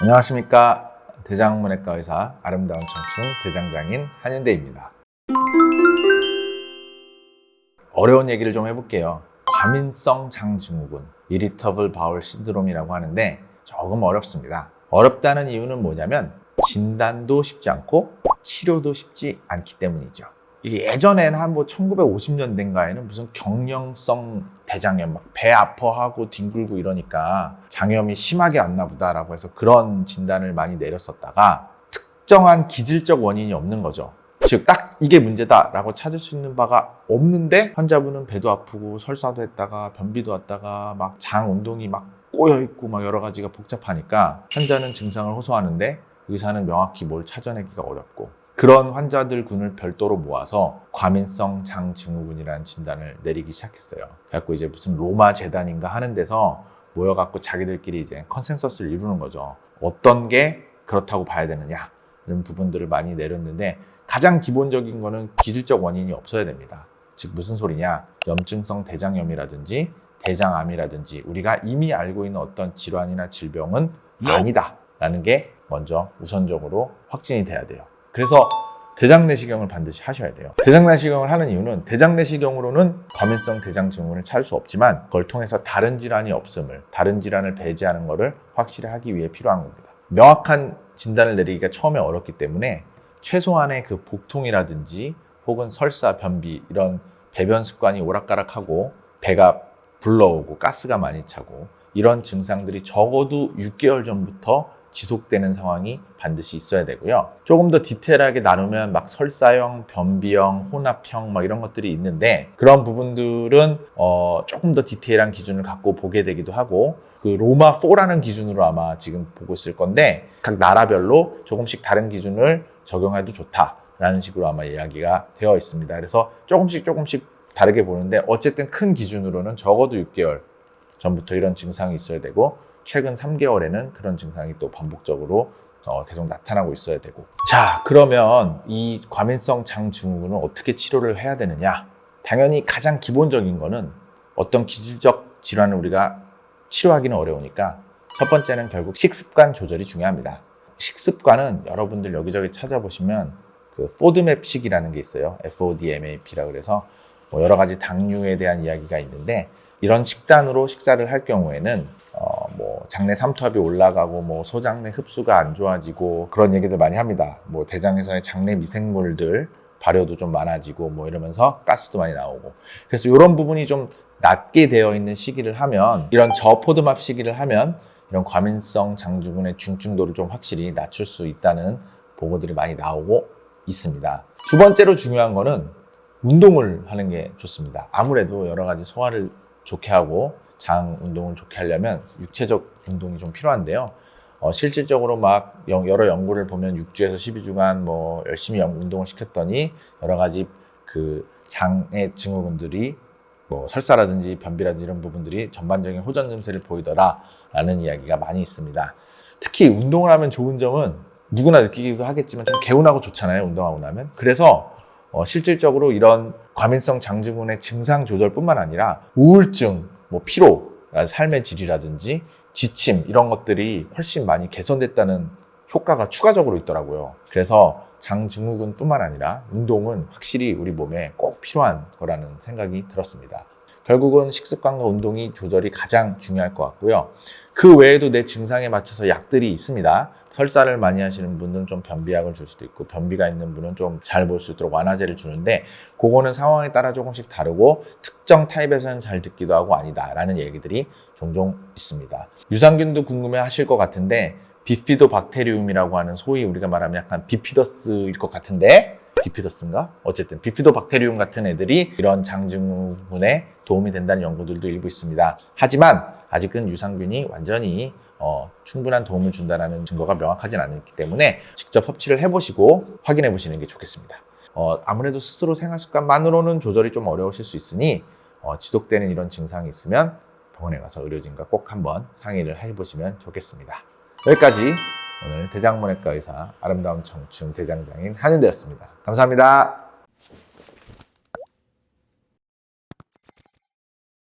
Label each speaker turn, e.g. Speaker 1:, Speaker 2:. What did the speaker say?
Speaker 1: 안녕하십니까. 대장문외과 의사 아름다운 청춘 대장장인 한윤대입니다. 어려운 얘기를 좀 해볼게요. 과민성 장증후군, Irritable Bowel Syndrome이라고 하는데 조금 어렵습니다. 어렵다는 이유는 뭐냐면 진단도 쉽지 않고 치료도 쉽지 않기 때문이죠. 이게 예전에는 한 1950년대인가에는 무슨 경령성 대장염, 막 배 아파하고 뒹굴고 이러니까 장염이 심하게 왔나 보다라고 해서 그런 진단을 많이 내렸었다가 특정한 기질적 원인이 없는 거죠. 즉 딱 이게 문제다라고 찾을 수 있는 바가 없는데 환자분은 배도 아프고 설사도 했다가 변비도 왔다가 막 장 운동이 막 꼬여있고 막 여러 가지가 복잡하니까 환자는 증상을 호소하는데 의사는 명확히 뭘 찾아내기가 어렵고, 그런 환자들 군을 별도로 모아서 과민성 장증후군이라는 진단을 내리기 시작했어요. 그래갖고 이제 무슨 로마 재단인가 하는 데서 모여갖고 자기들끼리 이제 컨센서스를 이루는 거죠. 어떤 게 그렇다고 봐야 되느냐 이런 부분들을 많이 내렸는데, 가장 기본적인 거는 기질적 원인이 없어야 됩니다. 즉 무슨 소리냐, 염증성 대장염이라든지 대장암이라든지 우리가 이미 알고 있는 어떤 질환이나 질병은 아니다 라는 게 먼저 우선적으로 확진이 돼야 돼요. 그래서 대장내시경을 반드시 하셔야 돼요. 대장내시경을 하는 이유는 대장내시경으로는 과민성 대장증후군을 찾을 수 없지만 그걸 통해서 다른 질환이 없음을, 다른 질환을 배제하는 것을 확실히 하기 위해 필요한 겁니다. 명확한 진단을 내리기가 처음에 어렵기 때문에 최소한의 그 복통이라든지 혹은 설사, 변비 이런 배변 습관이 오락가락하고 배가 불러오고 가스가 많이 차고 이런 증상들이 적어도 6개월 전부터 지속되는 상황이 반드시 있어야 되고요. 조금 더 디테일하게 나누면 막 설사형, 변비형, 혼합형 막 이런 것들이 있는데, 그런 부분들은 조금 더 디테일한 기준을 갖고 보게 되기도 하고, 그 로마 4라는 기준으로 아마 지금 보고 있을 건데 각 나라별로 조금씩 다른 기준을 적용해도 좋다라는 식으로 아마 이야기가 되어 있습니다. 그래서 조금씩 다르게 보는데 어쨌든 큰 기준으로는 적어도 6개월 전부터 이런 증상이 있어야 되고, 최근 3개월에는 그런 증상이 또 반복적으로 계속 나타나고 있어야 되고. 자, 그러면 이 과민성 장증후군은 어떻게 치료를 해야 되느냐? 당연히 가장 기본적인 거는 어떤 기질적 질환을 우리가 치료하기는 어려우니까 첫 번째는 결국 식습관 조절이 중요합니다. 식습관은 여러분들 여기저기 찾아보시면 그 포드맵식이라는 게 있어요. FODMAP라 그래서 여러 가지 당류에 대한 이야기가 있는데, 이런 식단으로 식사를 할 경우에는 장내 삼투압이 올라가고 소장내 흡수가 안 좋아지고 그런 얘기들 많이 합니다. 대장에서의 장내 미생물들 발효도 좀 많아지고 이러면서 가스도 많이 나오고, 그래서 이런 부분이 좀 낮게 되어 있는 시기를 하면, 이런 저포드맵 시기를 하면 이런 과민성 장증후군의 중증도를 좀 확실히 낮출 수 있다는 보고들이 많이 나오고 있습니다. 두 번째로 중요한 거는 운동을 하는 게 좋습니다. 아무래도 여러 가지 소화를 좋게 하고 장 운동을 좋게 하려면 육체적 운동이 좀 필요한데요. 실질적으로 막 여러 연구를 보면 6주에서 12주간 열심히 운동을 시켰더니 여러 가지 그 장의 증후군들이 설사라든지 변비라든지 이런 부분들이 전반적인 호전 증세를 보이더라라는 이야기가 많이 있습니다. 특히 운동을 하면 좋은 점은 누구나 느끼기도 하겠지만 좀 개운하고 좋잖아요, 운동하고 나면. 그래서 실질적으로 이런 과민성 장증후군의 증상 조절뿐만 아니라 우울증, 피로, 삶의 질이라든지 지침 이런 것들이 훨씬 많이 개선됐다는 효과가 추가적으로 있더라고요. 그래서 장증후군뿐만 아니라 운동은 확실히 우리 몸에 꼭 필요한 거라는 생각이 들었습니다. 결국은 식습관과 운동이 조절이 가장 중요할 것 같고요. 그 외에도 내 증상에 맞춰서 약들이 있습니다. 설사를 많이 하시는 분들은 좀 변비약을 줄 수도 있고, 변비가 있는 분은 좀 잘 볼 수 있도록 완화제를 주는데, 그거는 상황에 따라 조금씩 다르고 특정 타입에서는 잘 듣기도 하고 아니다라는 얘기들이 종종 있습니다. 유산균도 궁금해 하실 것 같은데, 비피도박테리움이라고 하는 소위 우리가 말하면 약간 비피더스일 것 같은데, 비피더스인가? 어쨌든 비피도박테리움 같은 애들이 이런 장증후군에 도움이 된다는 연구들도 일부 있습니다. 하지만 아직은 유산균이 완전히 충분한 도움을 준다는 증거가 명확하진 않기 때문에 직접 섭취를 해보시고 확인해 보시는 게 좋겠습니다. 아무래도 스스로 생활습관만으로는 조절이 좀 어려우실 수 있으니 지속되는 이런 증상이 있으면 병원에 가서 의료진과 꼭 한번 상의를 해보시면 좋겠습니다. 여기까지 오늘 대장문외과 의사 아름다운 청춘 대장장인 한윤대였습니다. 감사합니다.